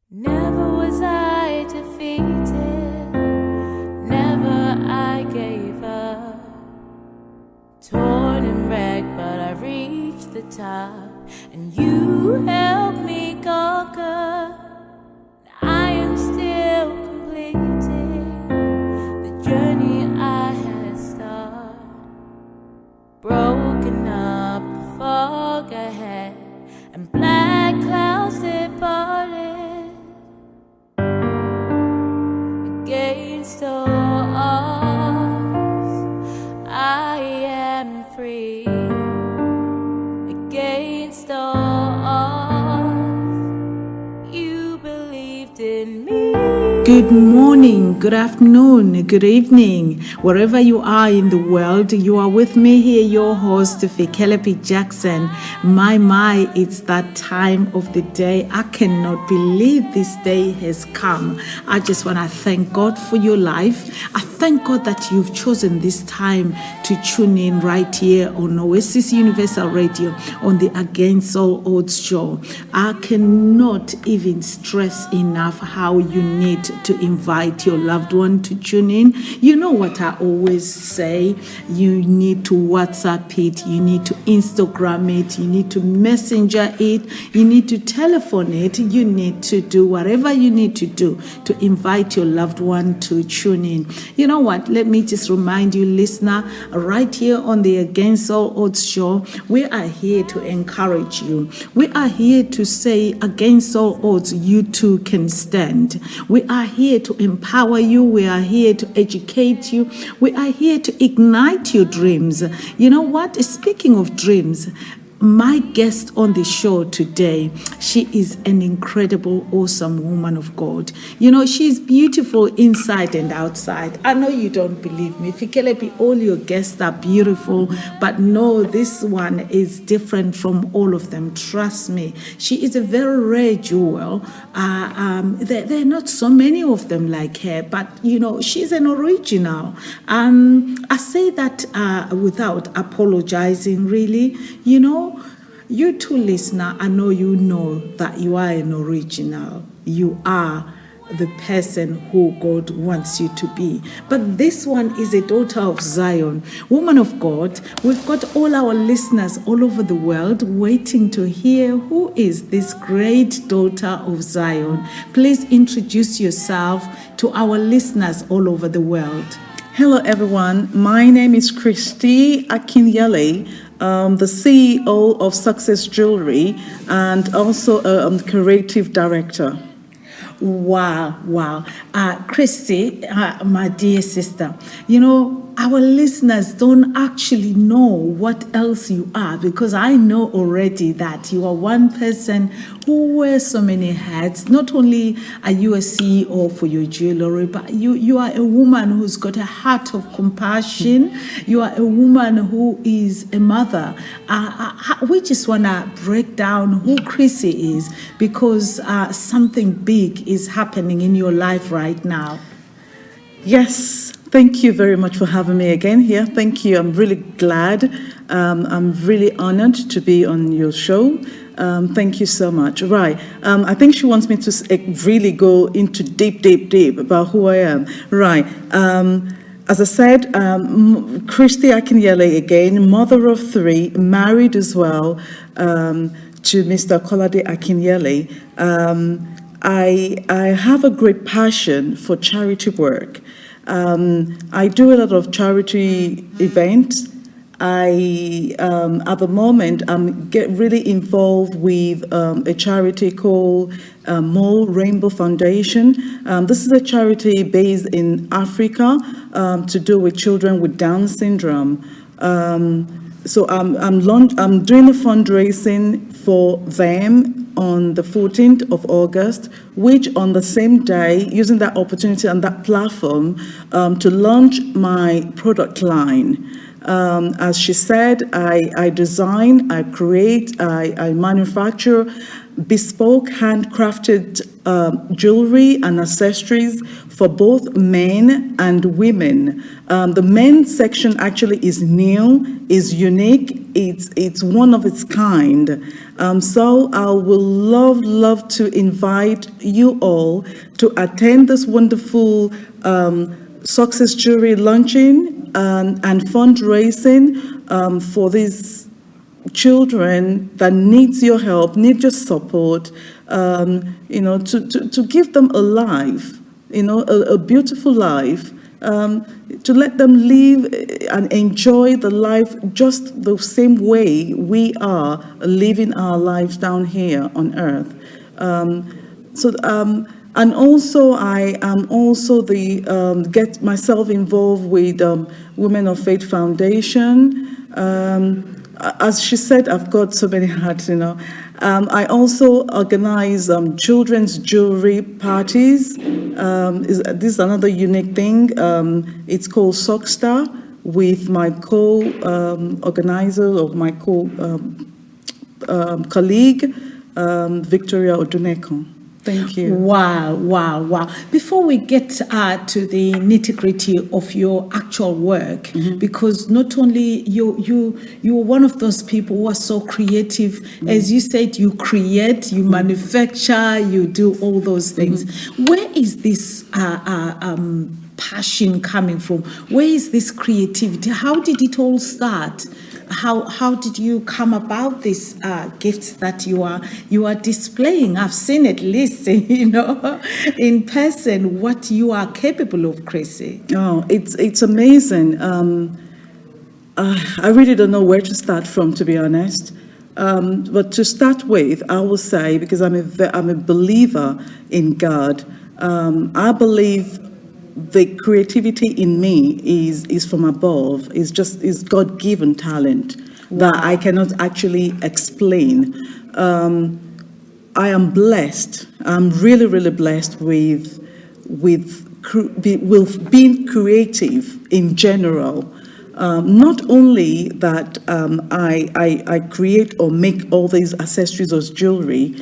Never was I defeated, never I gave up. Torn and wrecked, but I reached the top, and you helped me conquer. I am still completing the journey I had started. Broken up the fog ahead, and black clouds departed. Against all odds, I am free. Against all odds, you believed in me. Good morning, good afternoon, good evening. Wherever you are in the world, you are with me here, your host, Fikelephi Jackson. My, it's that time of the day. I cannot believe this day has come. I just want to thank God for your life. I thank God that you've chosen this time to tune in right here on Oasis Universal Radio on the Against All Odds show. I cannot even stress enough how you need to invite your loved one to tune in. You know what I always say, you need to WhatsApp it, you need to Instagram it, you need to messenger it, you need to telephone it, you need to do whatever you need to do to invite your loved one to tune in. You know what, let me just remind you, listener, right here on the Against All Odds show, we are here to encourage you. We are here to say, against all odds, you too can stand. We are here to empower you. We are here to educate you. We are here to ignite your dreams. You know what? Speaking of dreams, my guest on the show today, she is an incredible, awesome woman of God. You know, she's beautiful inside and outside. I know you don't believe me. Fikelephi, all your guests are beautiful, but no, this one is different from all of them. Trust me. She is a very rare jewel. There are not so many of them like her, but, you know, she's an original. I say that without apologizing, really. You know, you too, listener, I know you know that you are an original. You are the person who God wants you to be. But this one is a daughter of Zion. Woman of God, we've got all our listeners all over the world waiting to hear who is this great daughter of Zion. Please introduce yourself to our listeners all over the world. Hello, everyone. My name is Christy Akinyele, the CEO of Sokses Jewellery and also a creative director. Wow. Christy, my dear sister, you know, our listeners don't actually know what else you are, because I know already that you are one person who wears so many hats. Not only are you a CEO for your jewelry, but you are a woman who's got a heart of compassion. You are a woman who is a mother. We just want to break down who Christy is, because something big is happening in your life right now. Yes, thank you very much for having me again here. Thank you. I'm really glad. I'm really honored to be on your show. Thank you so much. Right. I think she wants me to really go into deep about who I am. Right. As I said, Christy Akinyele again, mother of three, married as well to Mr. Akinyele. I have a great passion for charity work. I do a lot of charity events. At the moment, I'm really involved with a charity called Moyinoluwa Rainbow Foundation. This is a charity based in Africa to do with children with Down syndrome. So I'm doing the fundraising for them on the 14th of August, which on the same day, using that opportunity and that platform to launch my product line. As she said, I design, I create, I manufacture bespoke handcrafted jewelry and accessories for both men and women. The men's section actually is new, is unique, it's one of its kind. So I will love to invite you all to attend this wonderful Sokses Jewellery launching and fundraising for these children that needs your help, need your support, to give them a life, a beautiful life, to let them live and enjoy the life just the same way we are living our lives down here on earth. And also, I am also get myself involved with Women of Faith Foundation. As she said, I've got so many hats, I also organize children's jewelry parties. This is another unique thing. It's called Sokstar, with my co-organizer or my colleague, Victoria Oduneko. Thank you. Wow. Before we get to the nitty-gritty of your actual work, because not only you're one of those people who are so creative, as you said, you create, you manufacture, you do all those things. Where is this passion coming from? Where is this creativity? How did it all start? How did you come about these gifts that you are displaying? I've seen at least, in person what you are capable of, Christy. Oh, it's amazing. I really don't know where to start from, to be honest. But to start with, I will say, because I'm a believer in God, I believe the creativity in me is from above. Is God-given talent that I cannot actually explain. I am blessed. I'm really blessed with being creative in general. Not only that I create or make all these accessories or jewelry,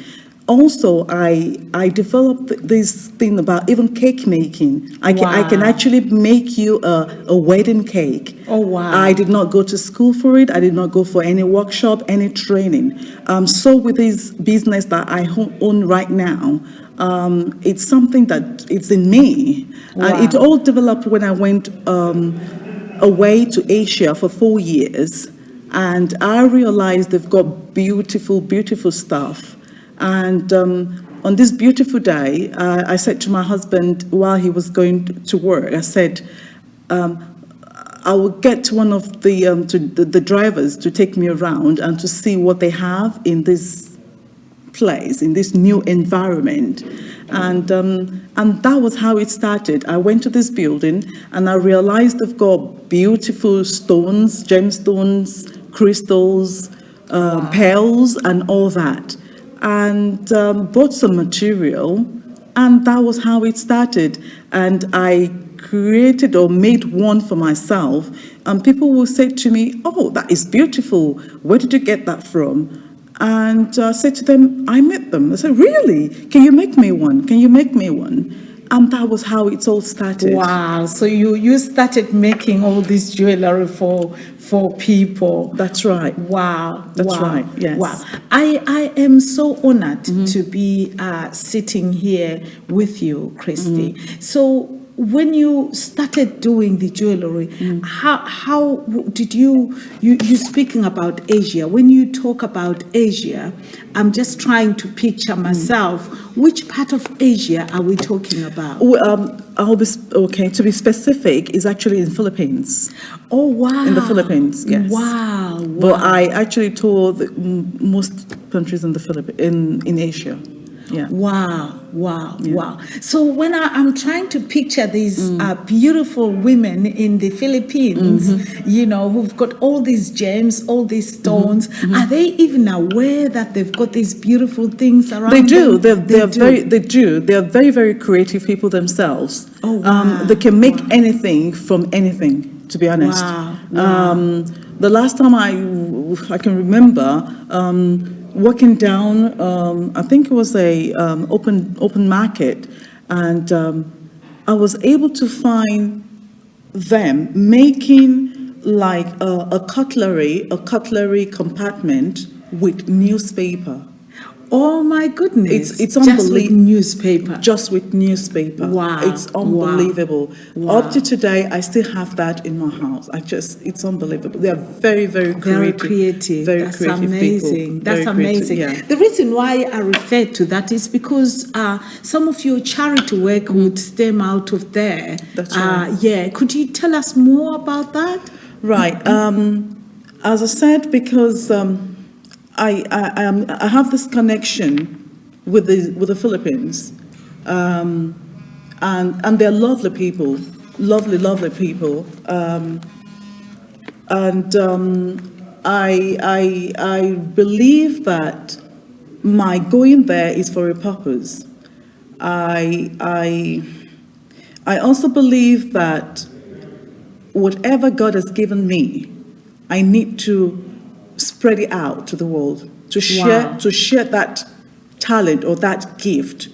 also I developed this thing about even cake making. I can actually make you a wedding cake. Oh, wow. I did not go to school for it. I did not go for any workshop, any training. So with this business that I own right now, it's something that it's in me. Wow. It all developed when I went away to Asia for 4 years, and I realized they've got beautiful stuff. And on this beautiful day, I said to my husband while he was going to work, I said, I will get one of the drivers to take me around and to see what they have in this place, in this new environment. And that was how it started. I went to this building and I realized they've got beautiful stones, gemstones, crystals, pearls, and all that. And bought some material, and that was how it started. And I created or made one for myself, and people will say to me, "Oh, that is beautiful. Where did you get that from?" And I said to them, "I made them." I said, "Really? Can you make me one? Can you make me one?" And that was how it all started. Wow! So you started making all this jewelry for people. That's right. Wow! That's right. Yes. Wow! I am so honored to be sitting here with you, Christy. So when you started doing the jewelry, how did you speaking about Asia? When you talk about Asia, I'm just trying to picture myself. Which part of Asia are we talking about? I'll be okay. To be specific, is actually in the Philippines. Oh, wow! In the Philippines, yes. Wow! But I actually toured most countries in in Asia. Yeah. Wow. So when I'm trying to picture these beautiful women in the Philippines, who've got all these gems, all these stones, are they even aware that they've got these beautiful things around They do. them? They do. They are very creative people themselves. Oh, wow. They can make anything from anything, to be honest. Wow. The last time I can remember, walking down, I think it was a open market, and I was able to find them making like a cutlery compartment with newspaper. Oh my goodness. It's Just with unbelievable. newspaper. Just with newspaper. Wow. It's unbelievable. Wow. Up to today, I still have that in my house. It's unbelievable. They are very, very creative. Very creative. Very That's creative amazing. people. That's Very creative, amazing. yeah. The reason why I refer to that is because some of your charity work would stem out of there. That's right. Yeah. Could you tell us more about that? Right. As I said, because I have this connection with the Philippines, and they're lovely people, lovely people, and I believe that my going there is for a purpose. I also believe that whatever God has given me, I need to spread it out to the world, to share that talent or that gift,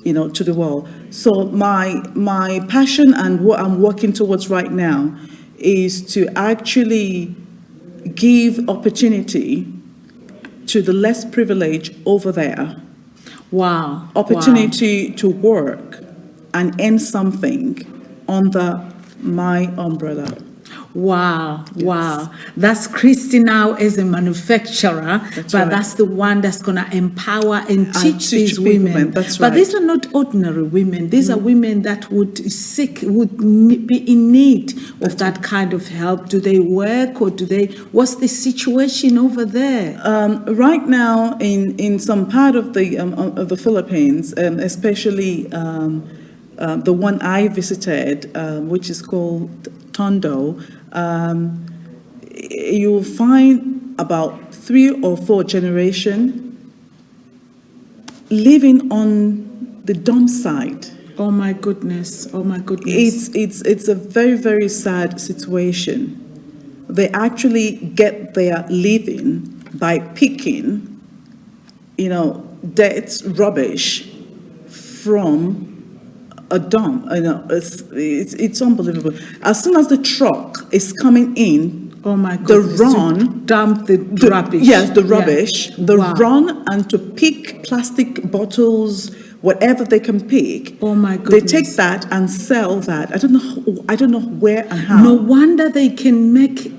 to the world. So my passion and what I'm working towards right now is to actually give opportunity to the less privileged over there. Wow. Opportunity to work and earn something under my umbrella. Wow, Yes. wow. That's Christy now as a manufacturer, but right. that's the one that's going to empower and teach these people, women. that's But right. these are not ordinary women. These are women that would be in need of that kind of help. Do they work or what's the situation over there? Right now, in some part of the Philippines, especially the one I visited, which is called Tondo, you'll find about 3 or 4 generations living on the dump site. Oh my goodness! Oh my goodness! It's a very, very sad situation. They actually get their living by picking, dead rubbish from a dump. It's unbelievable. As soon as the truck is coming in, oh my goodness, the run, dump the rubbish. Yes, the rubbish. Yeah. The Wow. run and to pick plastic bottles, whatever they can pick. Oh my They goodness. take that and sell that. I don't know where and how. No wonder they can make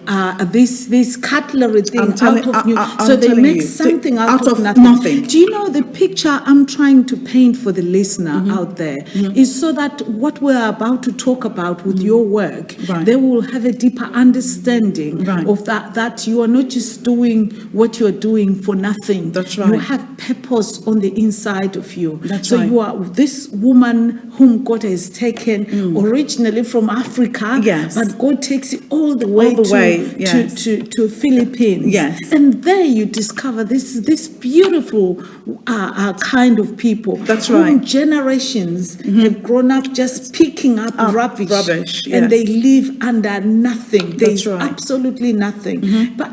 this cutlery thing out of new. So they telling make you, something out of nothing. nothing. Do you know the picture I'm trying to paint for the listener out there is so that what we're about to talk about with your work, Right. they will have a deeper understanding Right. of that you are not just doing what you're doing for nothing. That's You right. have purpose on the inside of you. That's so right. you are this woman whom God has taken originally from Africa, Yes. but God takes it all the way, yes. to Philippines. Yes. And there you discover this beautiful kind of people. That's whom right. generations have grown up just picking up rubbish, yes. and they live under nothing. There's right. absolutely nothing. But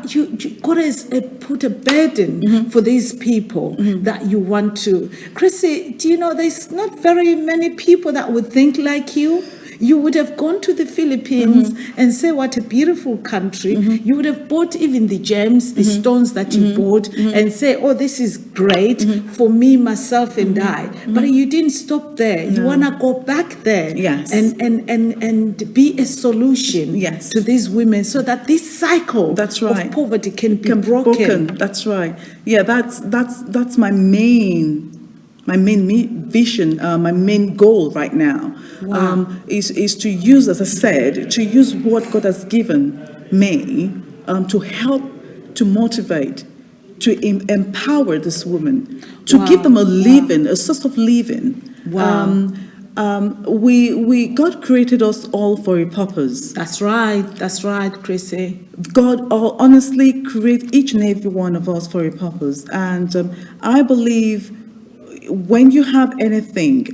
God has put a burden for these people that you want to. Chrissy, do you know there's not very many people that would think like you? You would have gone to the Philippines and say, what a beautiful country. You would have bought even the gems, the stones that you bought, and say, oh, this is great for me, myself, and I. But you didn't stop there. You want to go back there Yes. and be a solution Yes. to these women so that this cycle That's right. of poverty can be broken. That's right. Yeah, that's my main vision, my main goal right now. Wow. Is to use, as I said, to use what God has given me to help, to motivate, to empower this woman, to give them a living, a source of living. Wow. God created us all for a purpose. That's right, Chrissy. God honestly created each and every one of us for a purpose, and I believe when you have anything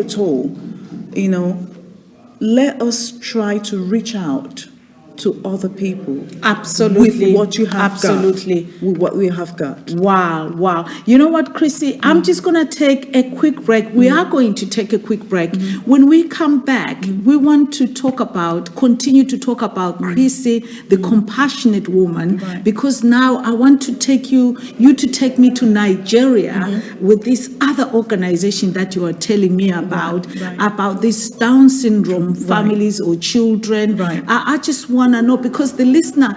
at all, let us try to reach out to other people. Absolutely. With what you have Absolutely. got. With what we have got. Wow. You know what, Christy? I'm just going to take a quick break. We are going to take a quick break. When we come back, we want to continue to talk about Christy, the compassionate woman, because now I want to take you to take me to Nigeria with this other organization that you are telling me about this Down syndrome families or children. I just want to know, because the listener,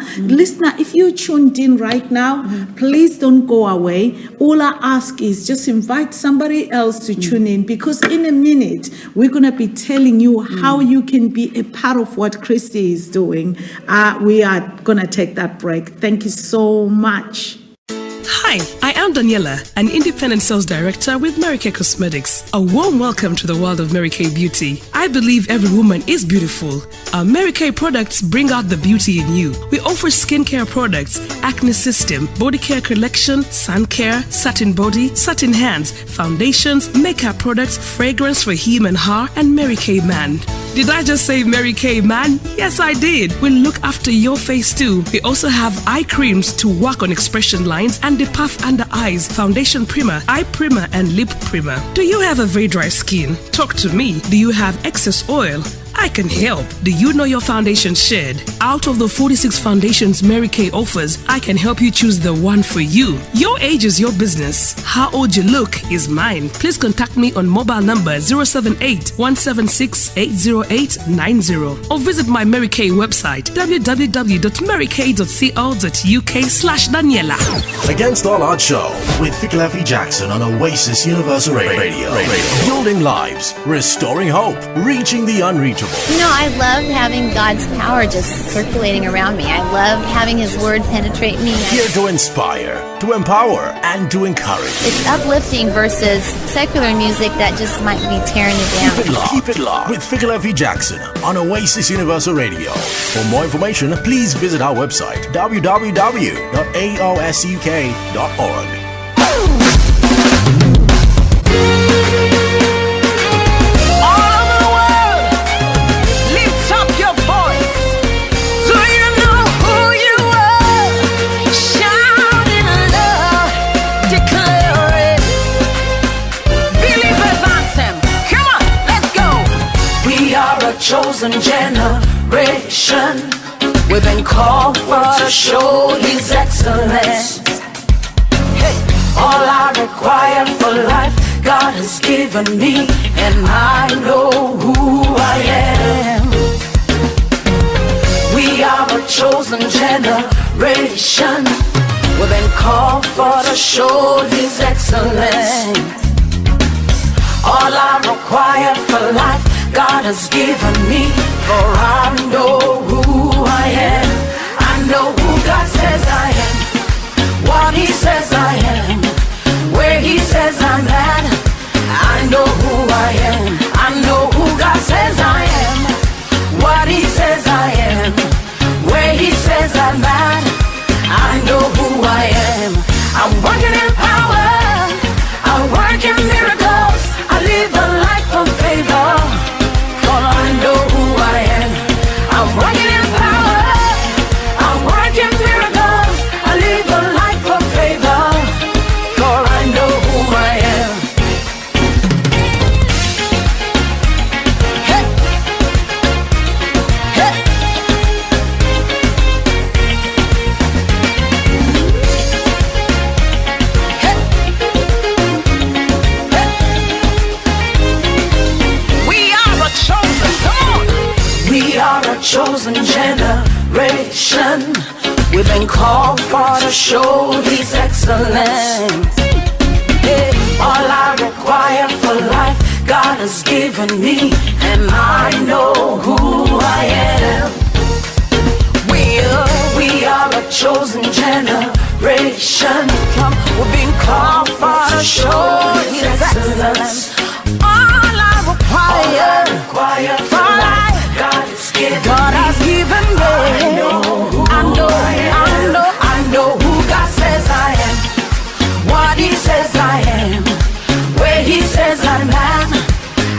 if you're tuned in right now, please don't go away. All I ask is just invite somebody else to tune in, because in a minute we're going to be telling you how you can be a part of what Christy is doing. We are going to take that break. Thank you so much. Hi, I am Daniela, an independent sales director with Mary Kay Cosmetics. A warm welcome to the world of Mary Kay Beauty. I believe every woman is beautiful. Our Mary Kay products bring out the beauty in you. We offer skincare products, acne system, body care collection, sun care, satin body, satin hands, foundations, makeup products, fragrance for him and her, and Mary Kay man. Did I just say Mary Kay man? Yes, I did. We look after your face too. We also have eye creams to work on expression lines and the puff under eyes, foundation primer, eye primer, and lip primer. Do you have a very dry skin? Talk to me. Do you have excess oil? I can help. Do you know your foundation shade? Out of the 46 foundations Mary Kay offers, I can help you choose the one for you. Your age is your business. How old you look is mine. Please contact me on mobile number 078-176-80890 or visit my Mary Kay website www.marykay.co.uk/Daniela. Against All Odds Show with Fikelephi Jackson on Oasis Universal Radio. Building lives, restoring hope, reaching the unreachable. You know, I love having God's power just circulating around me. I love having His Word penetrate me. Here to inspire, to empower, and to encourage. It's uplifting versus secular music that just might be tearing you down. Keep it locked with Fikelephi Jackson on Oasis Universal Radio. For more information, please visit our website www.aosuk.org. Chosen generation, we've been called for to show His excellence. Hey, all I require for life, God has given me, and I know who I am. We are a chosen generation, we've been called for to show His excellence. All I require for life, God has given me, for I know who I am. I know who God says I am, what He says I am, where He says I'm at. I know who I am. I know who God says I am, what He says I am, where He says I'm at. I know who I am. I'm working in power, I work in miracles, I live a life of favor. I know who I am. I'm working in power, I'm working miracles, I live a life of favor, for I know who I am. Hey. Hey. Hey. Hey. We are a chosen, we are a chosen generation. We've been called for to show His excellence. Hey, all I require for life, God has given me, and I know who I am. We are a chosen generation. We've been called for to show His excellence. All I require for life, God has given me. I know who God says I am, what He says I am, where He says I'm at.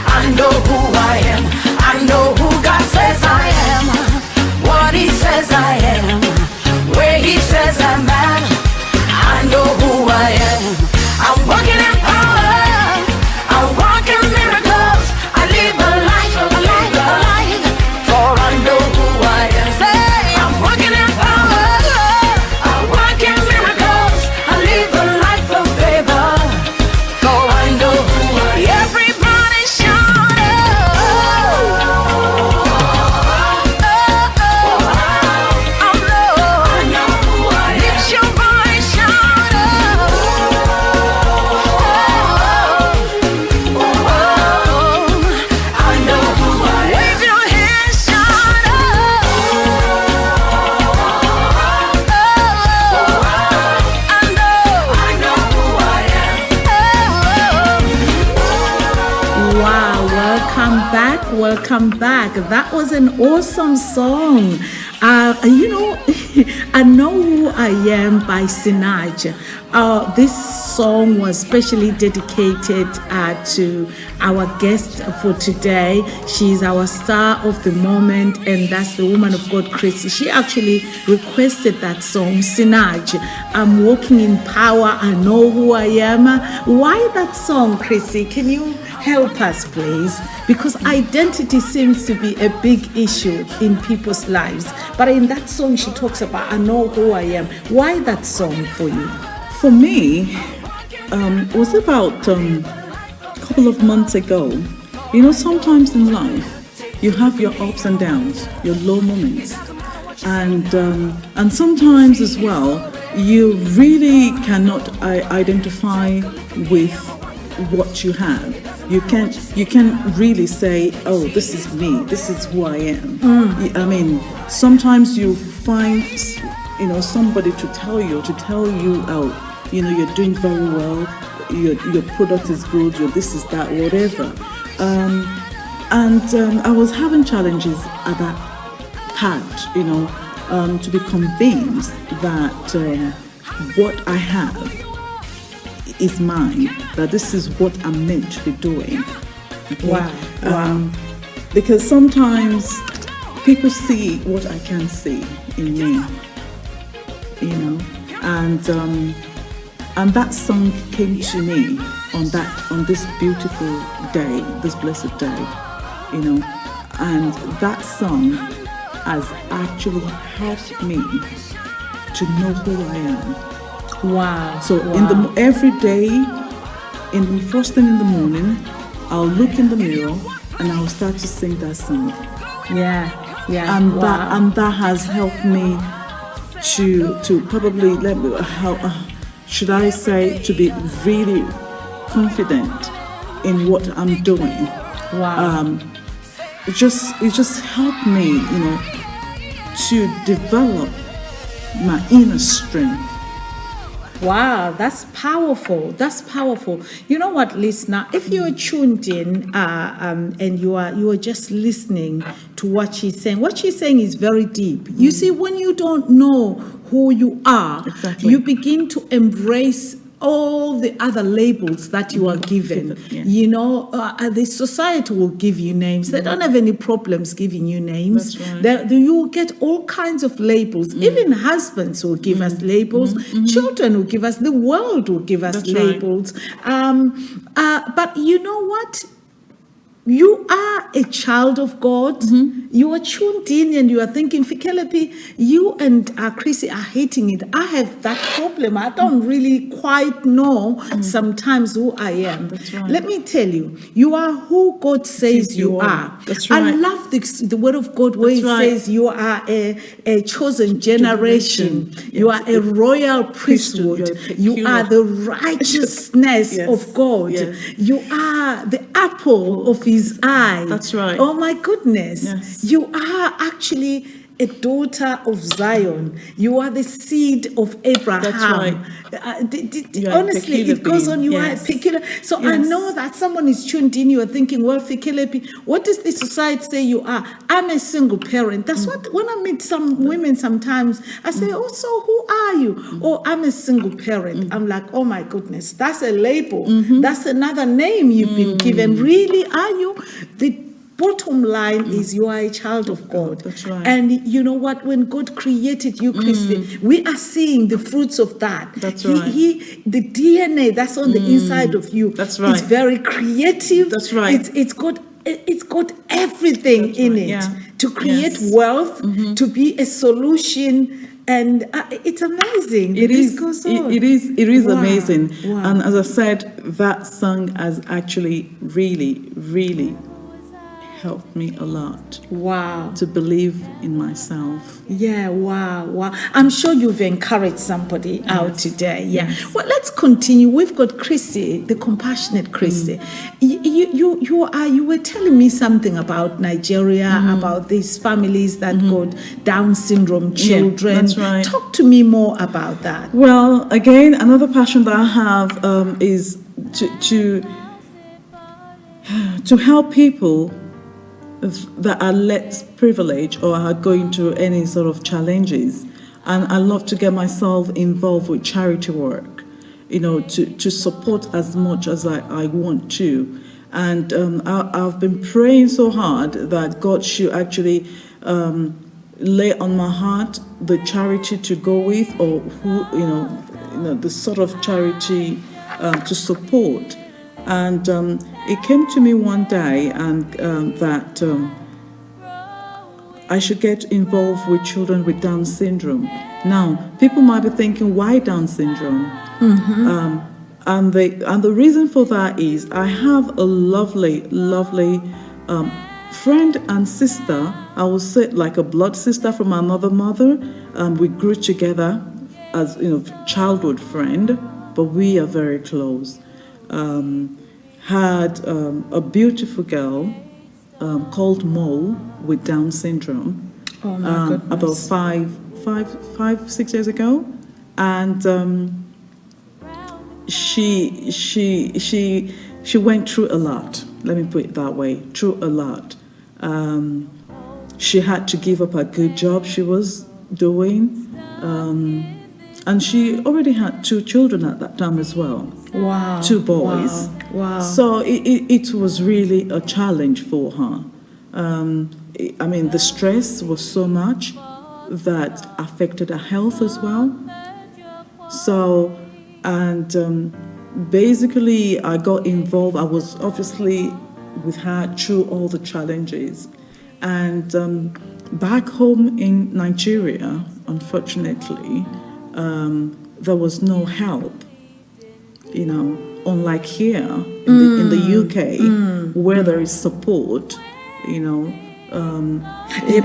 I know who I am. I know who God says I am, what He says welcome back, welcome back. That was an awesome song. I Know Who I Am by Sinach. This song was specially dedicated to our guest for today. She's our star of the moment, and that's the woman of God, Christy. She actually requested that song, Sinach. I'm walking in power, I know who I am. Why that song, Christy? Can you help us, please? Because identity seems to be a big issue in people's lives. But in that song, she talks about, I know who I am. Why that song for you? For me, it was about a couple of months ago. You know, sometimes in life, you have your ups and downs, your low moments. And sometimes as well, you really cannot identify with what you have. You can't really say, oh, this is me, this is who I am. I mean, sometimes you find, somebody to tell you, oh, you're doing very well, your product is good, your this is that, whatever. I was having challenges at that part, to be convinced that what I have is mine, that this is what I'm meant to be doing. Okay? Wow. Because sometimes people see what I can't see in me, and that song came to me on this beautiful day, this blessed day, and that song has actually helped me to know who I am. Wow. So every day, in the first thing in the morning, I'll look in the mirror and I'll start to sing that song. Yeah. And that has helped me to probably should I say, to be really confident in what I'm doing. Wow. It just helped me, to develop my inner strength. Wow, that's powerful. That's powerful. You know what, listener? If you are tuned in and you are just listening to what she's saying is very deep. You see, when you don't know who you are, exactly, you begin to embrace all the other labels that you are given. Yeah. The society will give you names. They don't have any problems giving you names. That's right. You will get all kinds of labels. Even husbands will give us labels. Children will give us, the world will give us That's labels. But you know what? You are a child of God. You are tuned in and you are thinking, Fikelephi, you and Christy are hating it. I have that problem. I don't really quite know sometimes who I am. That's right. Let me tell you, you are who God says you are. That's right. I love the word of God where it says you are a chosen generation. Yes. You are a royal priesthood. You are the righteousness of God. Yes. You are the apple of His eye. That's right. Oh my goodness. Yes. You are actually a daughter of Zion. You are the seed of Abraham. That's right. Honestly, it goes on. You are a peculiar. So I know that someone is tuned in. You are thinking, well, Fikelephi, what does the society say you are? I'm a single parent. That's what, when I meet some women sometimes, I say, oh, so who are you? Oh, I'm a single parent. I'm like, oh my goodness, that's a label. That's another name you've been given. Really, are you? The bottom line is you are a child of God. That's right. And you know what? When God created you, Christy, we are seeing the fruits of that. That's right. The DNA that's on the inside of you. That's right. It's very creative. That's right. It's got everything in it to create wealth, to be a solution. And it's amazing. It is Wow. amazing. Wow. And as I said, that song has actually really, really helped me a lot. Wow. To believe in myself. Yeah, wow. I'm sure you've encouraged somebody out today. Yeah. Well, let's continue. We've got Christy, the compassionate Christy. You were telling me something about Nigeria, about these families that got Down syndrome children. Yeah, that's right. Talk to me more about that. Well, again, another passion that I have is to to help people that are less privileged or are going through any sort of challenges. And I love to get myself involved with charity work, to support as much as I want to. And I've been praying so hard that God should actually lay on my heart the charity to go with, or who, the sort of charity to support. And it came to me one day and that I should get involved with children with Down syndrome. Now, people might be thinking, why Down syndrome? And the reason for that is I have a lovely friend and sister. I would say like a blood sister from another mother. We grew together as childhood friend, but we are very close. Had a beautiful girl called Mo with Down syndrome. Oh my goodness. About 6 years ago, and she went through a lot. Let me put it that way. Through a lot. She had to give up a good job she was doing, and she already had 2 children at that time as well. Wow. 2 boys. Wow. So it was really a challenge for her. The stress was so much that affected her health as well. So, and basically I got involved. I was obviously with her through all the challenges. And back home in Nigeria, unfortunately, there was no help. Unlike here in the UK, where there is support,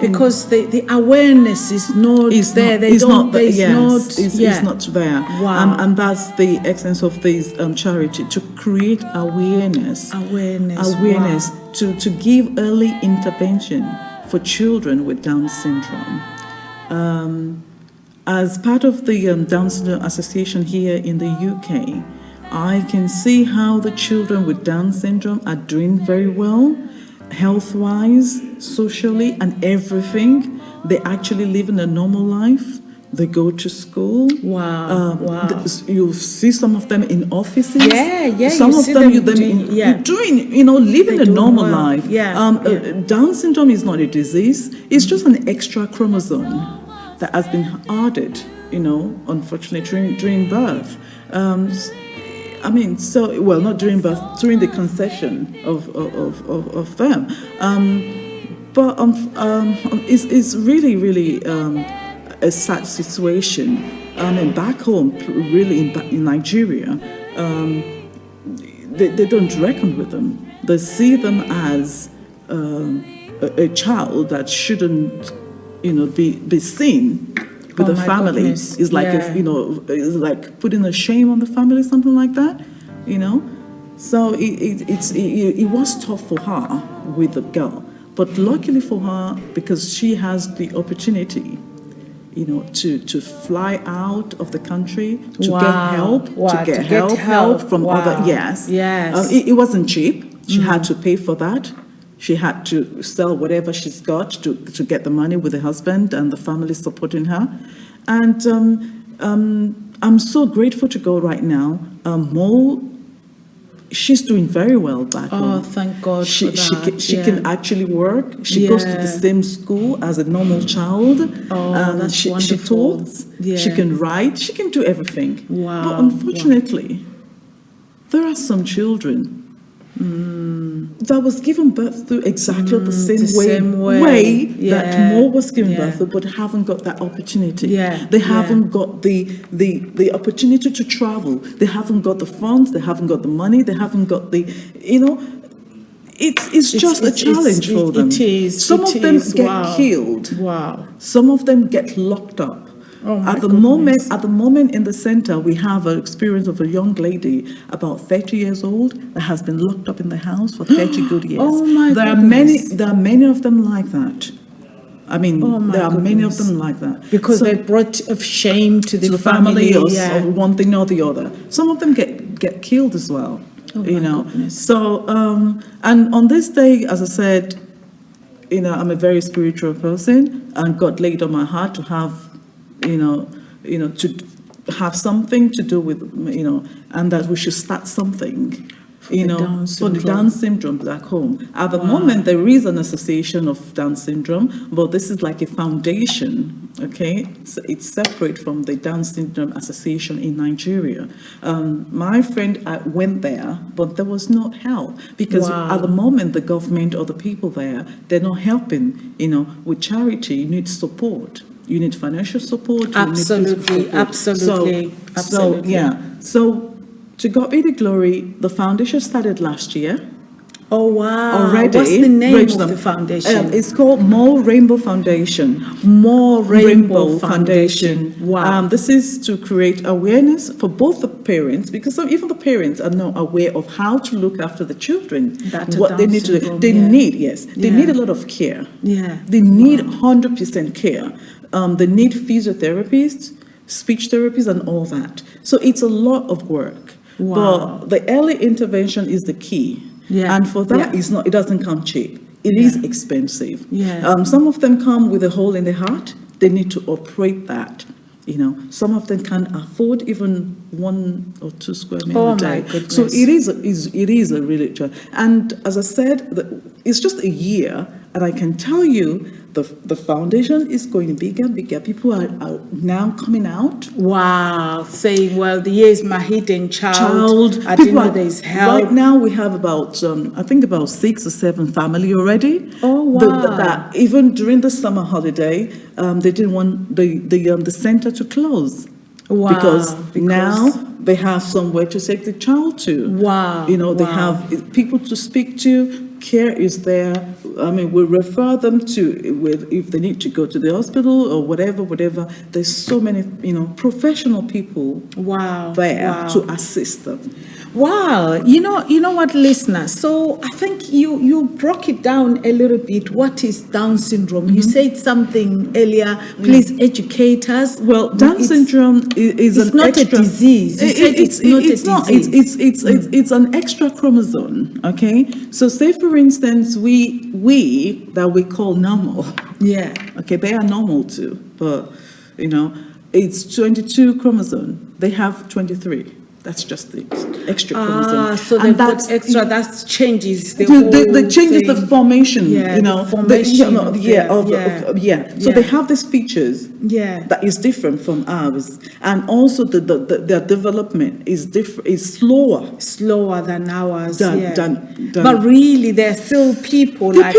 because the awareness is not there. It's not there. Wow. And that's the essence of this charity, to create awareness. Wow. to give early intervention for children with Down syndrome. As part of the Down Syndrome Association here in the UK, I can see how the children with Down syndrome are doing very well, health-wise, socially, and everything. They actually live in a normal life. They go to school. Wow. You see some of them in offices. Yeah. Some of them living a normal life. Yeah. Down syndrome is not a disease. It's just an extra chromosome that has been added, unfortunately during birth. Not during birth, during the conception of them. It's really, really a sad situation. Back home, really in Nigeria, they don't reckon with them. They see them as a child that shouldn't, be seen with the family. Goodness. It's like it's like putting a shame on the family, something like that. So it was tough for her with the girl, but luckily for her, because she has the opportunity, to fly out of the country to get help from other. Yes. It wasn't cheap. She had to pay for that. She had to sell whatever she's got to get the money with the husband and the family supporting her. And I'm so grateful to God right now. Mo, she's doing very well back home. Oh, thank God she for that. She can actually work. She goes to the same school as a normal child. Oh, that's she wonderful. talks. Yeah. She can write. She can do everything. Wow. But unfortunately, there are some children that was given birth to exactly the same way that Mo was given birth to, but haven't got that opportunity. They haven't got the opportunity to travel. They haven't got the funds. They haven't got the money. They haven't got the, It's just a challenge for them. It is. Some of them get killed. Wow. Some of them get locked up. Oh my At the moment in the center, we have an experience of a young lady about 30 years old that has been locked up in the house for 30 good years. Oh my There are many of them like that. There are many of them like that. Because they brought of shame to the family or Yeah. one thing or the other. Some of them get killed as well. goodness. So, and on this day, as I said, I'm a very spiritual person, and God laid on my heart to have, to have something to do with, and that we should start something, for the Down syndrome back home. At the moment, there is an association of Down syndrome, but this is like a foundation, okay? It's separate from the Down syndrome association in Nigeria. My friend went there, but there was no help, because at the moment, the government or the people there, they're not helping, with charity. You need support. You need financial support. Absolutely. So to God be the glory, the foundation started last year. Oh, wow. Already. What's the name of the foundation? It's called Moyinoluwa Rainbow Foundation. Moyinoluwa Rainbow Foundation. Wow. This is to create awareness for both the parents, because even the parents are not aware of how to look after the children. What they need to do. They need a lot of care. Yeah. They need 100% care. They need physiotherapists, speech therapists, and all that. So it's a lot of work. Wow. But the early intervention is the key. Yeah. And for that, it doesn't come cheap. It is expensive. Yeah. Some of them come with a hole in the heart. They need to operate that. Some of them can't afford even 1 or 2 square meters a day. My goodness. So it is a really joy. And as I said, it's just a year, and I can tell you the foundation is going bigger and bigger. People are now coming out. Wow, saying, well, the year is my hidden child. I didn't know there's help. Right now we have about, I think about 6 or 7 family already. Oh, wow. That even during the summer holiday, they didn't want the center to close. Wow. Because now they have somewhere to take the child to. Wow. They have people to speak to. Care is there. I mean, we refer them to, if they need to go to the hospital or whatever. There's so many, professional people there to assist them. Wow, you know what, listeners? So I think you broke it down a little bit. What is Down syndrome? You said something earlier. Please educate us. Well, Down syndrome is not a disease. You said it's not a disease. It's an extra chromosome. Okay, so say for instance, we that we call normal. Yeah. Okay, they are normal too, but it's 22 chromosome. They have 23. That's just the extra chromosome. So they've got extra. That changes the changes the formation. The formation. So they have these features. Yeah. That is different from ours, and also their development is different. Is slower than ours. Than but really, they're still people. Like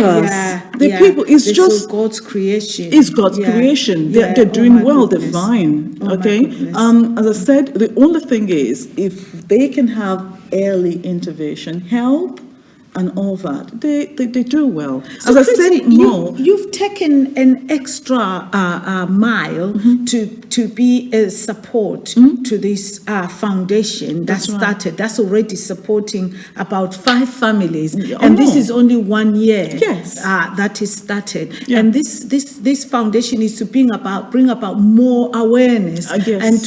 us. People. It's just God's creation. It's God's creation. They're doing well. They're fine. Okay. As I said, the only thing is, if they can have early intervention, help, and all that, they do well. So as I said, you've taken an extra mile to be a support to this foundation that started. That's already supporting about 5 families, and this is only 1 year. Yes, that is started, and this foundation is to bring about more awareness and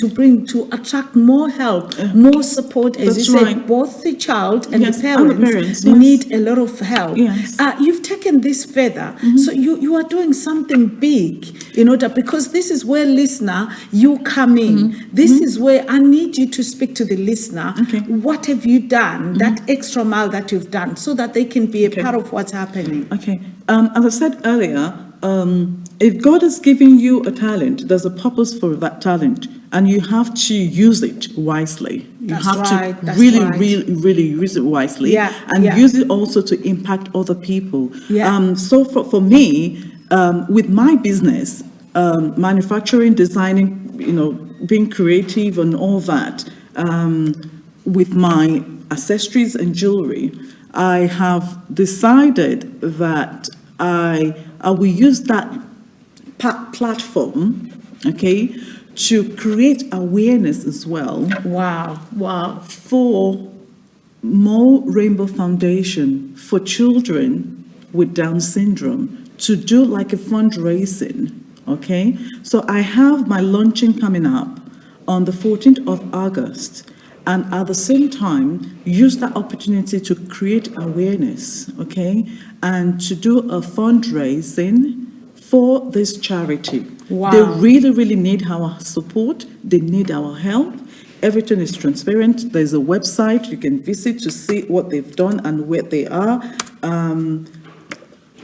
to attract more help, more support. As you said, both the child and the parents need a lot of help. Yes. You've taken this further, so you are doing something big in order, because this is where, listener, you come in. This is where I need you to speak to the listener. Okay. What have you done, that extra mile that you've done, so that they can be a part of what's happening? Okay. As I said earlier, if God has given you a talent, there's a purpose for that talent, and you have to use it wisely. You have to really use it wisely, and use it also to impact other people. So for me, with my business, manufacturing, designing, being creative and all that, with my accessories and jewelry, I have decided that I will use that platform, okay, to create awareness as well. Wow. For Moyinoluwa Rainbow Foundation for children with Down syndrome, to do like a fundraising, okay? So I have my launching coming up on the 14th of August, and at the same time, use that opportunity to create awareness, okay, and to do a fundraising for this charity. Wow. They really, really need our support. They need our help. Everything is transparent. There's a website you can visit to see what they've done and where they are.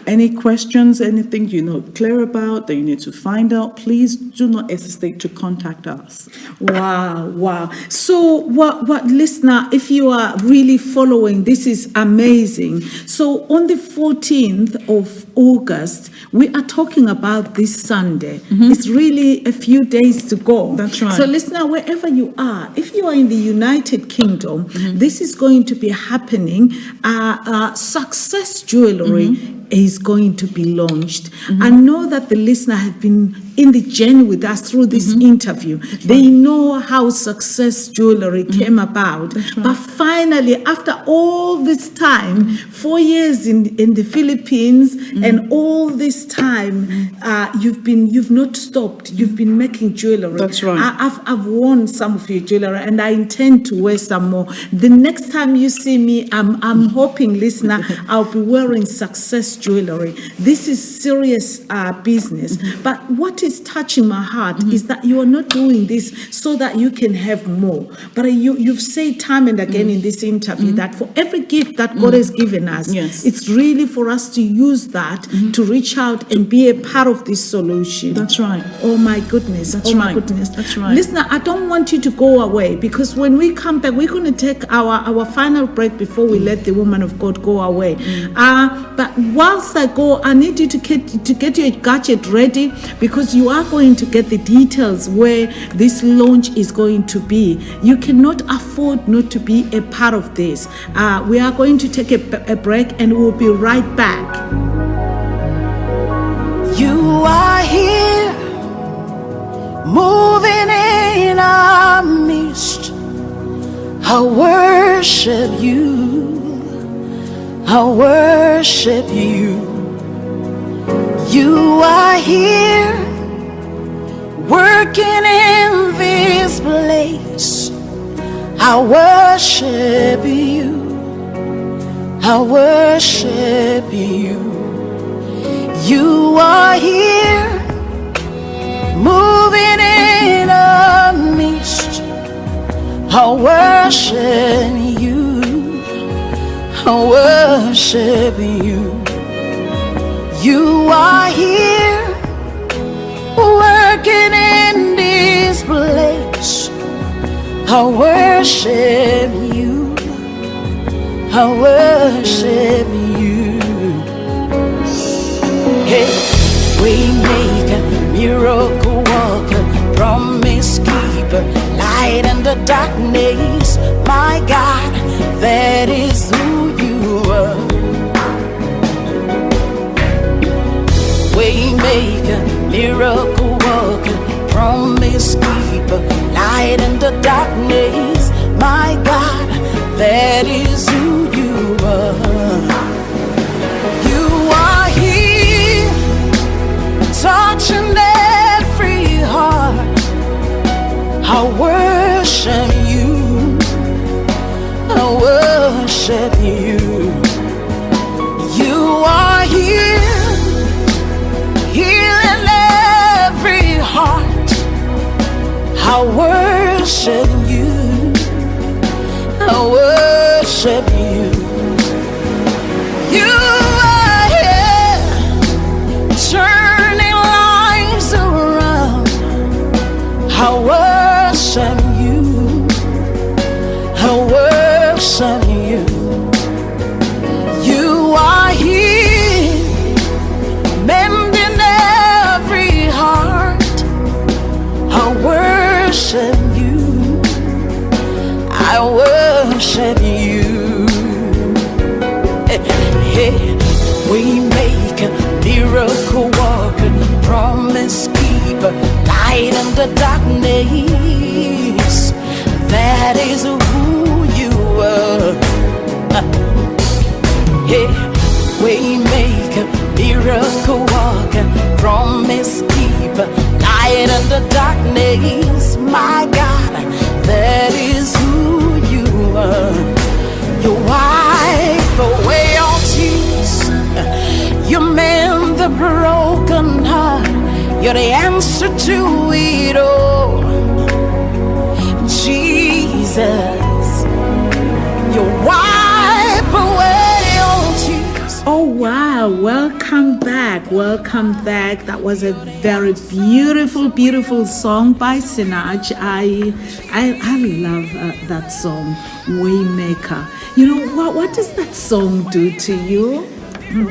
Any questions, anything you're not clear about that you need to find out, please do not hesitate to contact us. Wow. So what listener, if you are really following, this is amazing. So on the 14th of August, we are talking about this Sunday. It's really a few days to go. That's right. So listener, wherever you are, if you are in the United Kingdom, this is going to be happening. Sokses Jewellery is going to be launched. I know that the listener have been in the journey with us through this interview. They know how Sokses Jewellery came about. But finally, after all this time, 4 years in the Philippines, and all this time, you've not stopped. You've been making jewellery. That's right. I've worn some of your jewellery, and I intend to wear some more. The next time you see me, I'm hoping, listener, I'll be wearing Sokses Jewellery. This is serious business. But what is touching my heart is that you are not doing this so that you can have more. But you've said time and again in this interview that for every gift that God has given us, it's really for us to use that to reach out and be a part of this solution. That's right. Oh my goodness. That's my right. goodness. That's right. Listener, I don't want you to go away, because when we come back, we're going to take our final break before we let the woman of God go away. But whilst I go, I need you to get your gadget ready, because you are going to get the details where this launch is going to be. You cannot afford not to be a part of this. We are going to take a break, and we'll be right back. You are here, moving in our midst. I worship you. I worship you. You are here, working in this place. I worship you. I worship you. You are here, moving in our midst. I worship you. I worship you. You are here, working in this place. I worship you. I worship you. Hey, we make a miracle worker, promise keeper, light in the darkness. My God, that is who you are. We make a miracle worker, promise keeper, light in the darkness. My God, that is who you are. You are here, touching every heart. I worship you. I worship you. You are here, healing every heart. I worship you. I worship you. You are here, turning lives around. I worship you. I worship you. You are here, mending every heart. I worship you. I worship you. Hey, we make a miracle worker, promise keeper, light in the darkness. That is who you are. Hey, we make a miracle worker, promise keeper, light in the darkness. My God, that is who You wipe away all tears. You mend the broken heart. You're the answer to it all. Jesus, you wipe away all tears. Oh wow, welcome back. That was a very beautiful song by Sinach. I love that song, Waymaker. You know, what does that song do to you?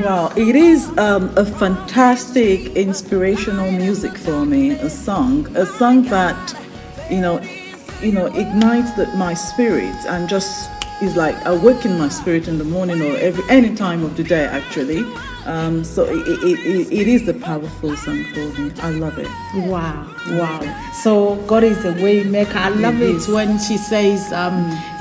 Wow, it is a fantastic inspirational music for me. A song that ignites my spirit and just is like awaken my spirit in the morning or any time of the day actually. So it is a powerful song for me. I love it. Wow. So God is a way maker. I love it when she says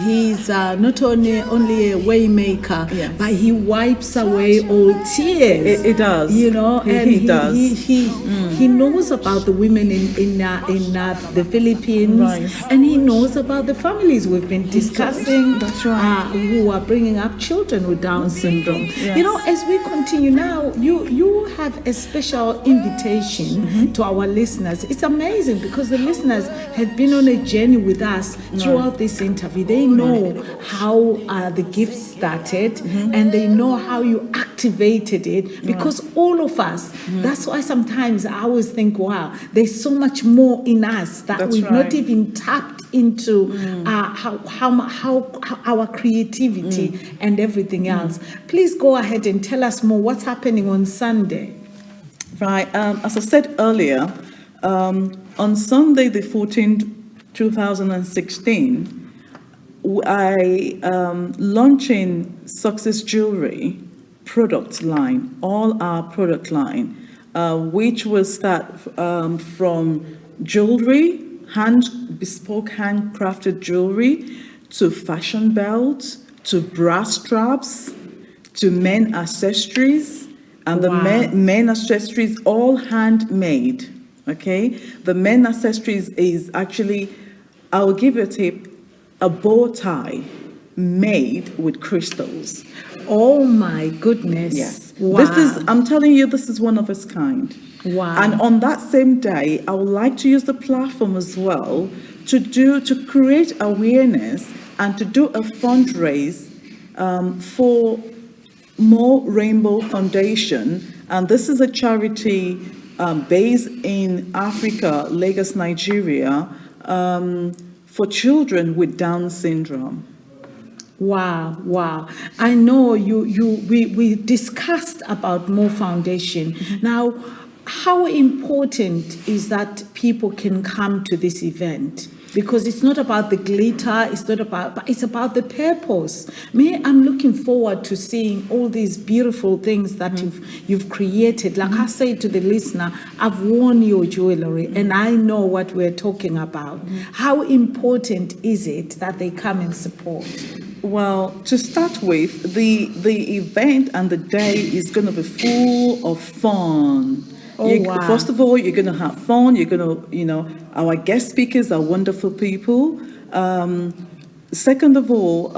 he's not only a way maker, but he wipes away all tears. It does. You know, and he does. He knows about the women in the Philippines, right. And he knows about the families we've been discussing. That's right. Who are bringing up children with Down syndrome. Yes. You know, as we continue now, you have a special invitation to our listeners. It's amazing because the listeners have been on a journey with us throughout this interview. They know how the gift started and they know how you activated it because all of us, that's why sometimes I always think, wow, there's so much more in us that we've not even tapped into how our creativity and everything else. Please go ahead and tell us more. What's happening on Sunday? Right. As I said earlier, on Sunday the 14th, 2016, I launching Sokses Jewellery product line, all our product line, which will start from jewelry, bespoke handcrafted jewelry, to fashion belts, to brass straps, to men accessories, and the men accessories all handmade. Okay, the men accessories is actually, I will give you a tip, a bow tie made with crystals. Oh my goodness! Yes, wow. I'm telling you, this is one of its kind. Wow. And on that same day, I would like to use the platform as well to create awareness and to do a fundraise for Moyinoluwa Rainbow Foundation. And this is a charity based in Africa, Lagos, Nigeria, for children with Down syndrome. Wow. I know we discussed about Mo Foundation. Now, how important is that people can come to this event? Because it's not about the glitter, but it's about the purpose. I'm looking forward to seeing all these beautiful things that you've created. Like I say to the listener, I've worn your jewelry and I know what we're talking about. How important is it that they come and support? Well, to start with, the event and the day is going to be full of fun. Wow. First of all, you're going to have fun. You're going to, our guest speakers are wonderful people. Second of all,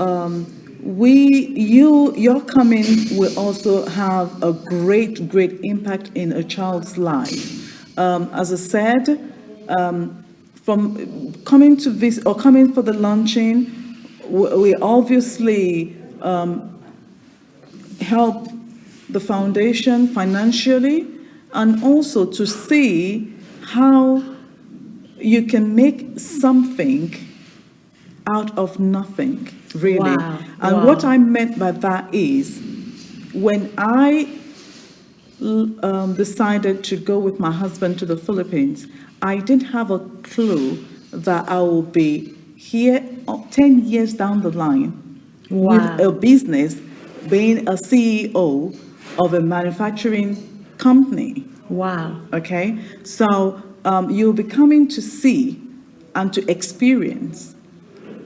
your coming will also have a great impact in a child's life. As I said, from coming to visit or coming for the launching, we obviously help the foundation financially, and also to see how you can make something out of nothing, really. Wow. And what I meant by that is, when I decided to go with my husband to the Philippines, I didn't have a clue that I will be here 10 years down the line with a business, being a CEO of a manufacturing company. Wow. Okay, so you'll be coming to see and to experience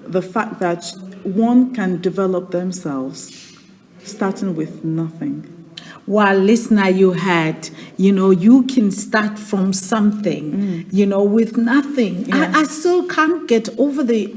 the fact that one can develop themselves starting with nothing. Well, listener, you had, you can start from something, with nothing. Yes. I still can't get over the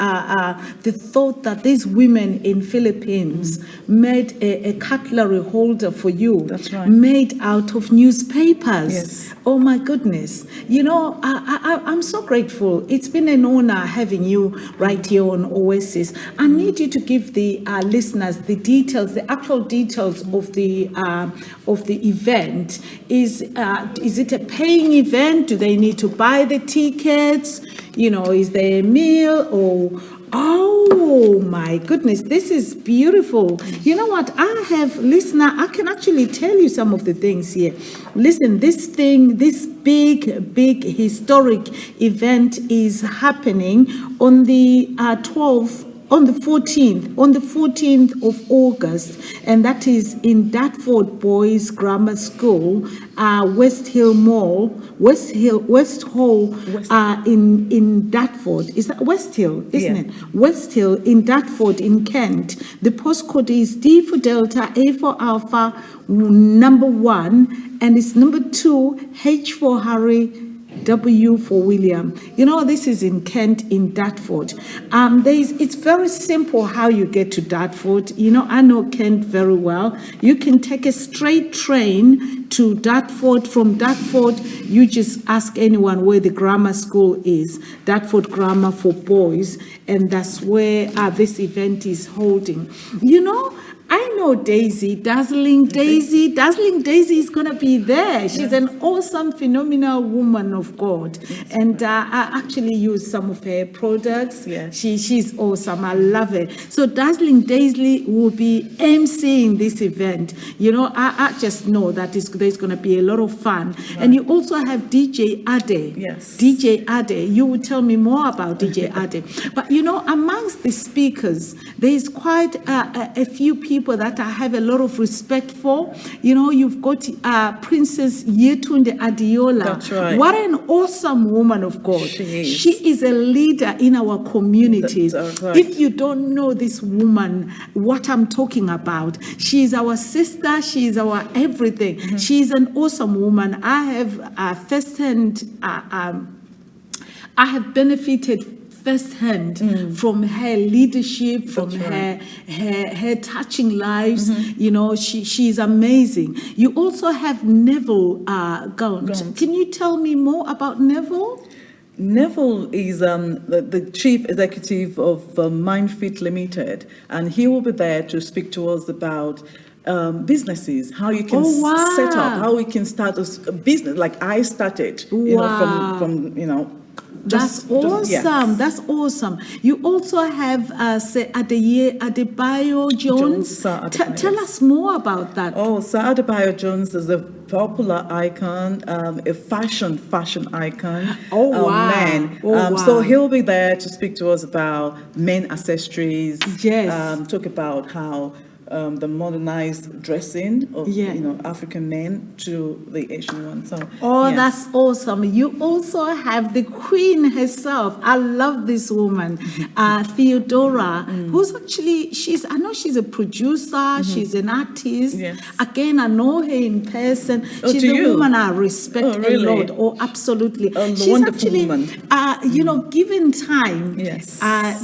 thought that these women in Philippines made a cutlery holder for you. That's right. Made out of newspapers. Yes. Oh my goodness. I'm so grateful. It's been an honor having you right here on Oasis. I need you to give the listeners the details, the actual details of the event. Is it a paying event? Do they need to buy the tickets? Is there a meal or? Oh my goodness, this is beautiful. You know what? I can actually tell you some of the things here. Listen, this big historic event is happening on the 12th. On the 14th of August, and that is in Dartford Boys Grammar School, West Hall, in Dartford. Is that West Hill, isn't it? West Hill in Dartford in Kent. The postcode is D for Delta, A for Alpha, number 1, and it's number 2, H for Harry, W for William. This is in Kent, in Dartford. It's very simple how you get to Dartford. I know Kent very well. You can take a straight train to Dartford. From Dartford, you just ask anyone where the grammar school is, Dartford Grammar for Boys, and that's where this event is holding. I know Daisy, Dazzling Daisy. Dazzling Daisy is going to be there. She's an awesome, phenomenal woman of God. And I actually use some of her products. Yes. She's awesome. I love it. So Dazzling Daisy will be emceeing this event. I just know that there's going to be a lot of fun. Right. And you also have DJ Ade. Yes. DJ Ade. You will tell me more about DJ Ade. But, amongst the speakers, there is quite a few people that I have a lot of respect for. You've got Princess Yetunde Adiola. That's right. What an awesome woman of God. She is a leader in our communities. That's right. If you don't know this woman, what I'm talking about, she is our sister. She is our everything. Mm-hmm. She is an awesome woman. I have firsthand, I have benefited firsthand from her leadership, from her touching lives. She's amazing. You also have Neville Gaunt. Can you tell me more about Neville? Neville is the chief executive of MindFit Limited, and he will be there to speak to us about businesses, how you can set up, how we can start a business like I started. From That's awesome. That's awesome. You also have Adebayo Jones. Tell us more about that. Sir Adebayo Jones is a popular icon, a fashion icon. Man. So he'll be there to speak to us about men accessories. Yes. Talk about how the modernized dressing of African men to the Asian one. So that's awesome. You also have the queen herself. I love this woman, Theodora, who's actually I know she's a producer, she's an artist. Yes. Again, I know her in person. She's a woman I respect a lot. Oh, absolutely. She's wonderful actually woman. Given time,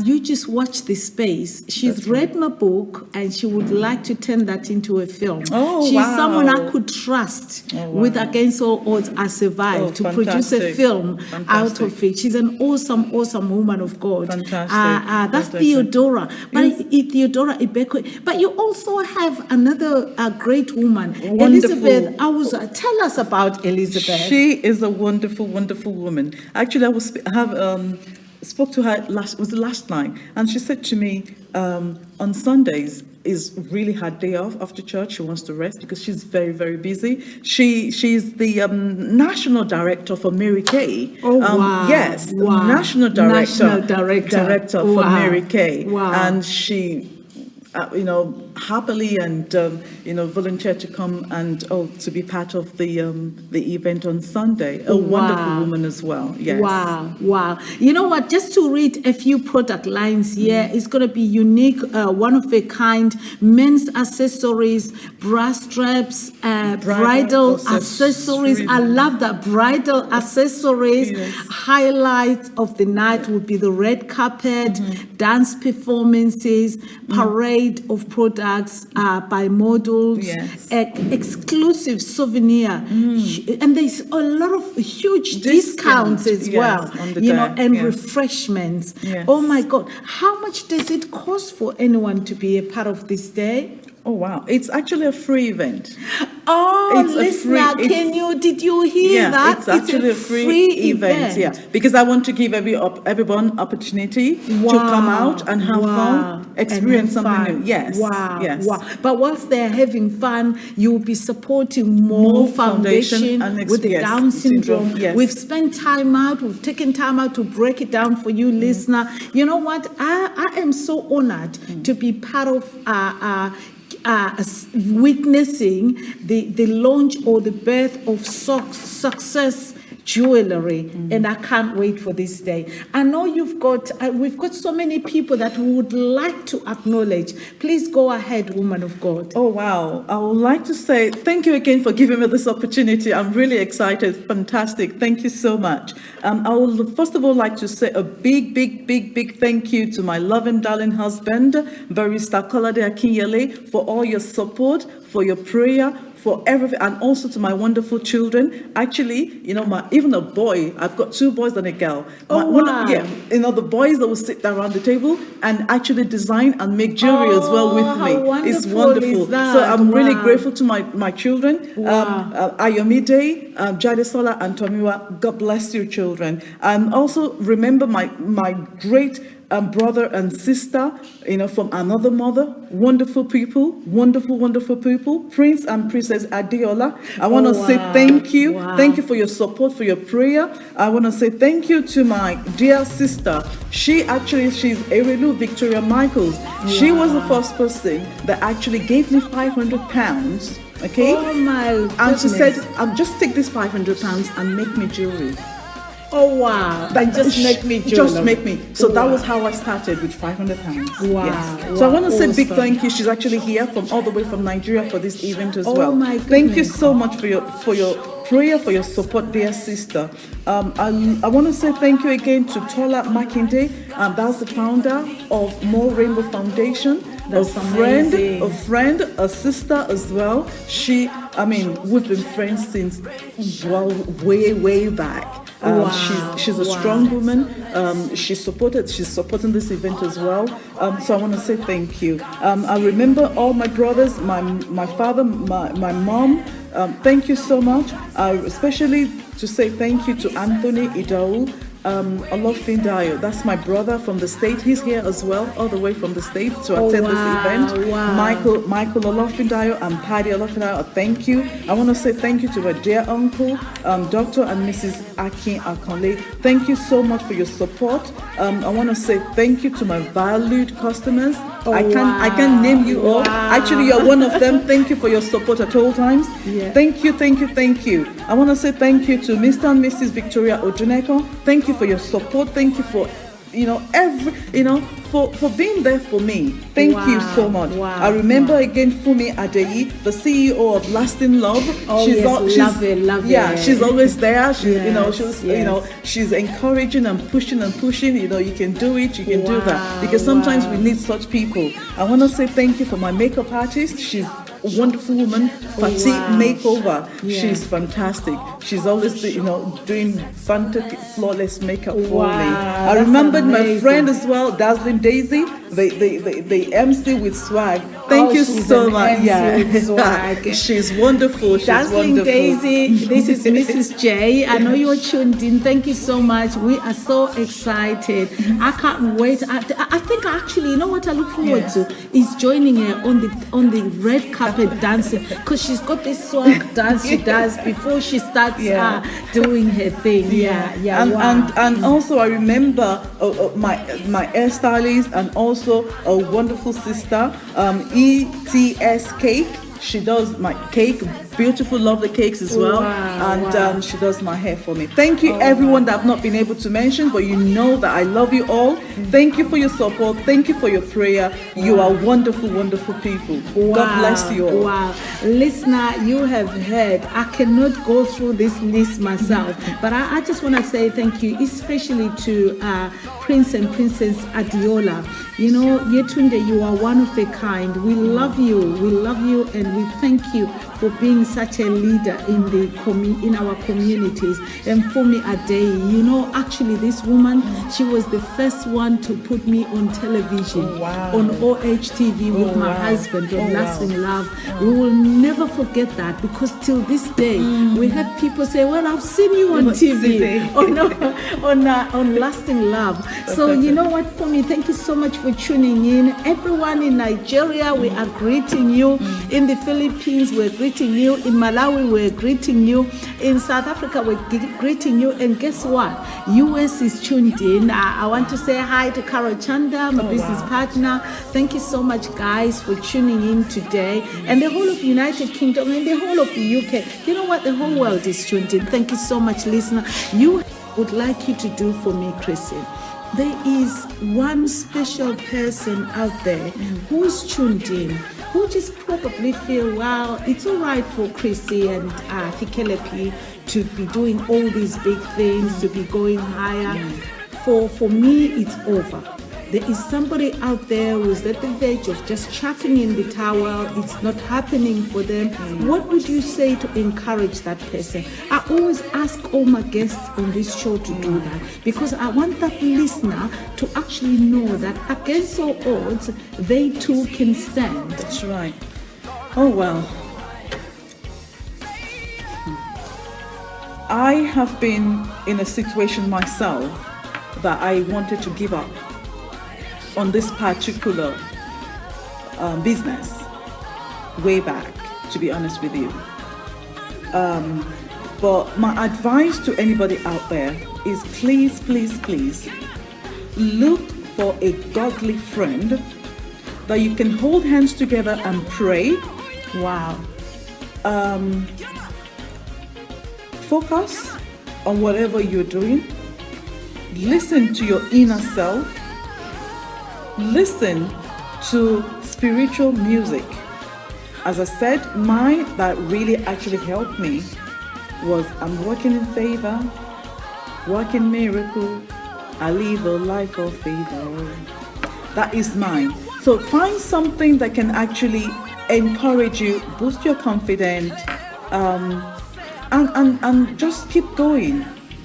you just watch this space. She's read my book and she would like to turn that into a film. She's someone I could trust with Against All Odds I Survived to produce a film out of it. She's an awesome woman of God. Fantastic. That's Theodora. But Theodora Ibekwe. But you also have another great woman, Elizabeth Awuza. Tell us about Elizabeth. She is a wonderful woman. Actually, I spoke to her last night, and she said to me, on Sundays is really her day off after church. She wants to rest because she's very, very busy. She's the national director for Mary Kay. Yes, national director for Mary Kay. Wow. And she happily and volunteer to come and to be part of the event on Sunday. A wonderful woman as well. Yes. Wow. You know what? Just to read a few product lines here, it's going to be unique, one of a kind, men's accessories, brass straps, bridal accessories. I love that. Bridal accessories. Yes. Highlights of the night would be the red carpet, dance performances, parade of products by models, exclusive souvenir, and there's a lot of huge discounts as well, and refreshments. Yes. Oh my God, how much does it cost for anyone to be a part of this day? Oh wow, it's actually a free event. Oh, listener, did you hear that? It's actually a free event. Yeah, because I want to give everyone opportunity to come out and have fun, experience something new. Yes. Wow. But whilst they're having fun, you'll be supporting more foundation with the Down syndrome. Yes. We've spent time out. We've taken time out to break it down for you, listener. You know what? I am so honored to be part of witnessing the launch or the birth of Sokses Jewellery, and I can't wait for this day. I know we've got so many people that we would like to acknowledge. Please go ahead, woman of God. Oh wow, I would like to say thank you again for giving me this opportunity. I'm really excited. Fantastic. Thank you so much. I would first of all like to say a big thank you to my loving darling husband, Barrister Christy Akinyele, for all your support, for your prayer, for everything, and also to my wonderful children. Actually, even a boy, I've got 2 boys and a girl. The boys that will sit around the table and actually design and make jewelry as well with me. It's wonderful. So I'm really grateful to my children, Ayomide, Jadesola, and Tomiwa. God bless you, children. And also remember my great brother and sister, from another mother, wonderful people, wonderful people, Prince and Princess Adeola. I want to say thank you. Thank you for your support, for your prayer. I want to say thank you to my dear sister. She's Erelu Victoria Michaels. She was the first person that actually gave me £500. Okay. Oh my goodness. And she said, just take this £500 and make me jewelry. Oh wow! Just make me jewelry. Just make me. So that was how I started with £500. Wow! Yes. So I want to say big thank you. She's actually here all the way from Nigeria for this event as well. Oh my goodness! Thank you so much for your prayer, for your support, dear sister. I want to say thank you again to Tola Makinde. That's the founder of Moyinoluwa Rainbow Foundation. That's amazing. A friend, a sister as well. We've been friends since way back. She's a strong woman. She's supporting this event as well. So I want to say thank you. I remember all my brothers, my father, my mom. Thank you so much. Especially to say thank you to Anthony Idao. Olofindayo, that's my brother from the state. He's here as well, all the way from the state to attend this event. Wow. Michael Olofindayo and Paddy Olofindayo, thank you. I want to say thank you to my dear uncle, Dr. and Mrs. Akinyele. Thank you so much for your support. I want to say thank you to my valued customers. I can't name you all. Actually, you're one of them. Thank you for your support at all times. Yeah. Thank you. I want to say thank you to Mr. and Mrs. Victoria Oduneko. Thank you for your support. Thank you for for being there for me. Thank you so much. I remember again Fumi Adeyi, the CEO of Lasting Love. Love it. Yeah, she's always there. She's encouraging and pushing. You can do it. You can do that. Because sometimes we need such people. I want to say thank you for my makeup artist. She's a wonderful woman, Fati Makeover. Yeah. She's fantastic. She's always doing fantastic, flawless makeup for me. I remembered my friend as well, Dazzling Daisy, the MC with swag. Thank you so much. She's wonderful. Dazzling Daisy, this is Mrs. J. I know you're tuned in. Thank you so much. We are so excited. I can't wait. I think actually, you know what I look forward to is joining her on the red carpet dancing, because she's got this swag dance she does before she starts doing her thing. And also I remember my hairstylist and also also a wonderful sister, ETS Cake. She does my cake, beautiful, lovely cakes as well. And she does my hair for me. Thank you, everyone that I've not been able to mention, but you know that I love you all. Thank you for your support. Thank you for your prayer. You are wonderful, wonderful people. God bless you all. Wow. Listener, you have heard. I cannot go through this list myself, but I just want to say thank you, especially to Prince and Princess Adiola. You know, Yetunde, you are one of a kind. We love you. We love you, and we thank you for being such a leader in our communities. And for me, Adeyi, you know, actually this woman, she was the first one to put me on television, on OHTV with my husband on Lasting Love. We will never forget that, because till this day, we have people say, well, I've seen you on TV, on Lasting Love. So you know what, for me, thank you so much for tuning in. Everyone in Nigeria, we are greeting you. In the Philippines, we're greeting you. In Malawi, we're greeting you. In South Africa, we're greeting you. And guess what? US is tuned in. I want to say hi to Carol Chanda, my business partner. Thank you so much, guys, for tuning in today. And the whole of United Kingdom and the whole of the UK. You know what? The whole world is tuned in. Thank you so much, listener. You would like you to do for me, Chrissy. There is one special person out there who's tuned in, who just probably feel, wow, it's all right for Christy and Fikelephi to be doing all these big things, to be going higher. For me, it's over. There is somebody out there who's at the verge of just chucking in the towel. It's not happening for them. What would you say to encourage that person? I always ask all my guests on this show to do that, because I want that listener to actually know that against all odds, they too can stand. That's right. Oh, well. I have been in a situation myself that I wanted to give up on this particular business way back, to be honest with you. But my advice to anybody out there is please, please, please look for a godly friend that you can hold hands together and pray. Wow. Focus on whatever you're doing. Listen to your inner self. Listen to spiritual music. As I said, mine that really actually helped me was I'm walking in favor, walking miracle, I live a life of favor. That is mine. So find something that can actually encourage you, boost your confidence, and just keep going.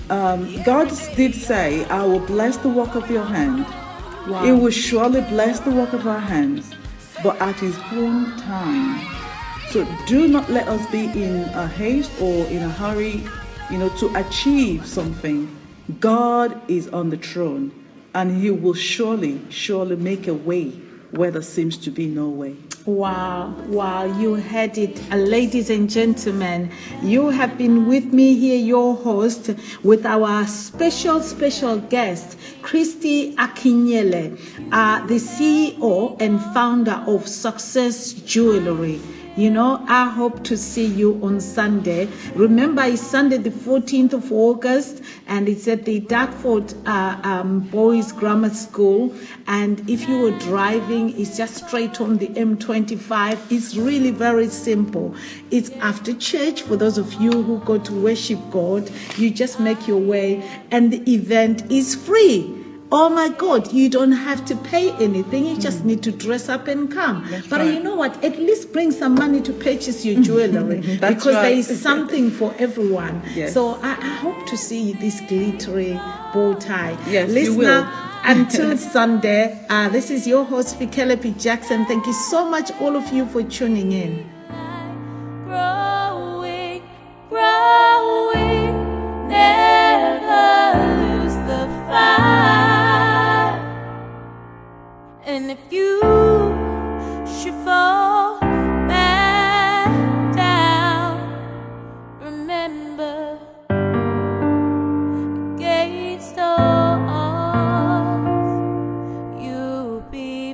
God did say, I will bless the work of your hand. Wow. It will surely bless the work of our hands, but at His own time. So do not let us be in a haste or in a hurry, to achieve something. God is on the throne, and He will surely make a way where there seems to be no way. Wow, you heard it. Ladies and gentlemen, you have been with me here, your host, with our special guest, Christy Akinyele, the CEO and founder of Sokses Jewellery. I hope to see you on Sunday. Remember, it's Sunday the 14th of August, and it's at the Dartford Boys Grammar School. And if you were driving, it's just straight on the M25. It's really very simple. It's after church. For those of you who go to worship God, you just make your way, and the event is free. Oh my God, you don't have to pay anything. You just need to dress up and come. That's but right. You know what? At least bring some money to purchase your jewelry because right. there is something for everyone. Yes. So I hope to see this glittery bow tie. Yes, Listener, you will. Until Sunday, this is your host, Fikelephi Jackson. Thank you so much, all of you, for tuning in. Growing, never lose the fight. And if you should fall back down, remember against all odds, you'll be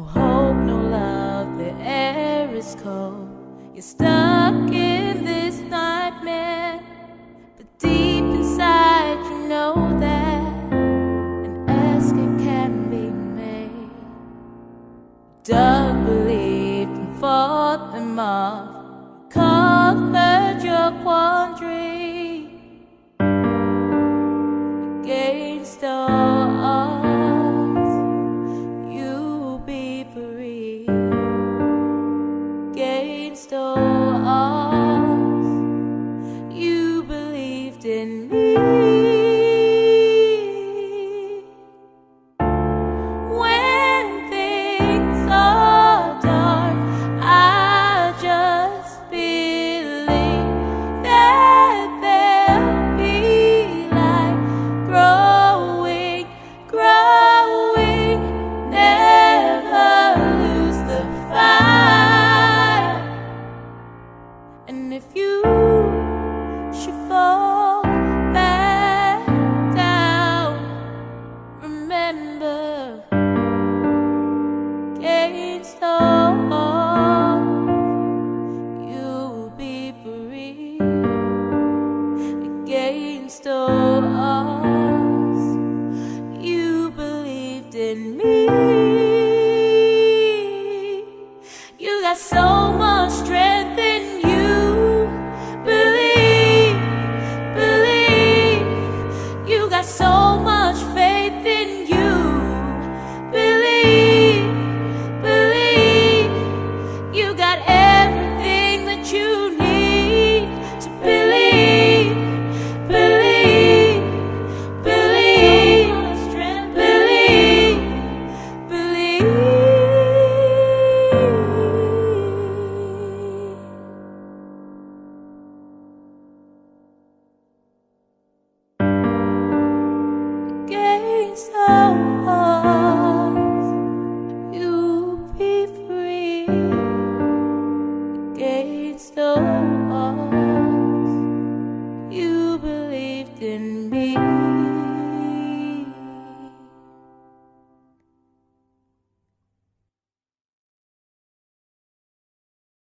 No hope, no love, the air is cold. You're stuck in this nightmare, but deep inside you know that an escape can be made. Doug believed and fought them off, conquered your quandary against all odds. You'll be free against all odds. You believed in me. When things are dark, I just believe that there'll be light growing, growing. Never lose the fight. And if you should fall back down, remember, against all